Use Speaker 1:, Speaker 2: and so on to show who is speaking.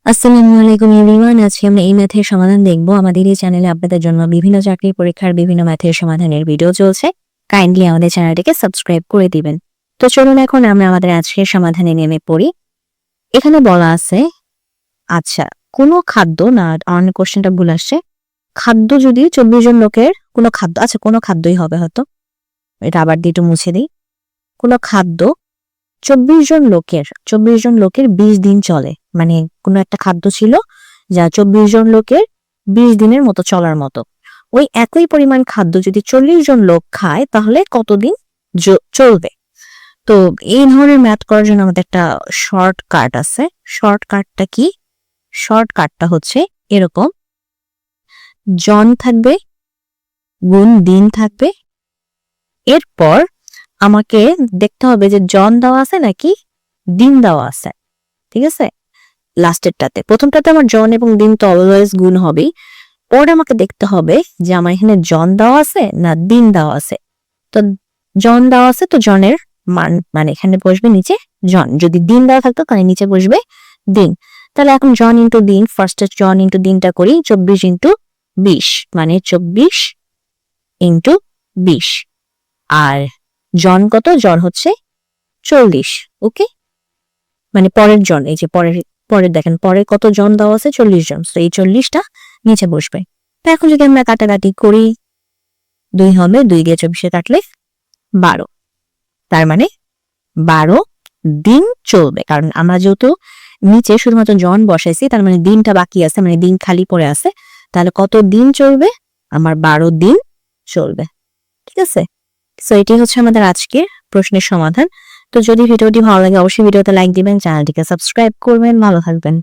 Speaker 1: আসসালামু আলাইকুম এভরিওয়ান। আজকে আমরা এই ম্যাথের সমাধান দেখব। আমাদের এই চ্যানেলে আপনাদের জন্য বিভিন্ন চাকরি পরীক্ষার বিভিন্ন ম্যাথের সমাধানের ভিডিও চলছে। কাইন্ডলি আমাদের চ্যানেলটিকে সাবস্ক্রাইব করে দিবেন। তো চলুন এখন আমরা আমাদের আজকের সমাধানে নেমে পড়ি। এখানে বলা আছে, আচ্ছা কোনো খাদ্য না, আমার কোশ্চেনটা ভুল আসছে। খাদ্য যদি 24 জন লোকের কোনো খাদ্য, আচ্ছা কোনো খাদ্যই হবে হয়তো, এটা আবার দিয়ে একটু মুছে দিই। কোনো খাদ্য 24 জন লোকের 20 দিন চলে, মানে কোনো একটা খাদ্য ছিল যা 24 জন লোকের 20 দিনের মতো চলার মতো। ওই একই পরিমাণ খাদ্য যদি 40 জন লোক খায় তাহলে কতদিন চলবে? তো এই ধরনের ম্যাথ করার জন্য আমাদের একটা শর্টকাট আছে। শর্টকাটটা কি? শর্টকাটটা হচ্ছে এরকম, জন থাকবে গুণ দিন থাকবে, এরপর আমাকে দেখতে হবে যে জন দেওয়া আছে নাকি দিন দেওয়া আছে। ঠিক আছে, লাস্টেরটাতে, প্রথমটাতে আমার জন এবং দিন তো অলওয়েজ গুণ হবেই। পরে আমাকে দেখতে হবে যে আমার এখানে জন দেওয়া আছে না দিন দেওয়া আছে। তো জন দেওয়া আছে তো জনের মান, মানে এখানে বসবে নিচে জন। যদি দিন দেওয়া থাকতো তাহলে নিচে বসবে দিন। তাহলে এখন জন ইন্টু দিন, ফার্স্টে জন ইন্টু দিনটা করি, 24 ইন্টু 20 মানে 24 ইন্টু 20। আর জন কত? জন হচ্ছে 40। ওকে, মানে পরের জন, এই যে পরের দেখেন পরে কত জন দেওয়া আছে? 40 জন। তো এই 40টা নিচে বসবে। তো এখন যদি আমরা কাটাকাটি করি, 2 হবে, 2 দিয়ে 24 কাটলে 12। তার মানে 12 দিন চলবে। কারণ আমরা যেহেতু নিচে শুধুমাত্র জন বসাইছি, তার মানে দিনটা বাকি আছে, মানে দিন খালি পড়ে আছে। তাহলে কত দিন চলবে? আমার 12 দিন চলবে। ঠিক আছে, সো এটি হচ্ছে আমাদের আজকের প্রশ্নের সমাধান। তো যদি ভিডিওটি ভালো লাগে অবশ্যই ভিডিওতে লাইক দিবেন, চ্যানেলটিকে সাবস্ক্রাইব করবেন। ভালো থাকবেন।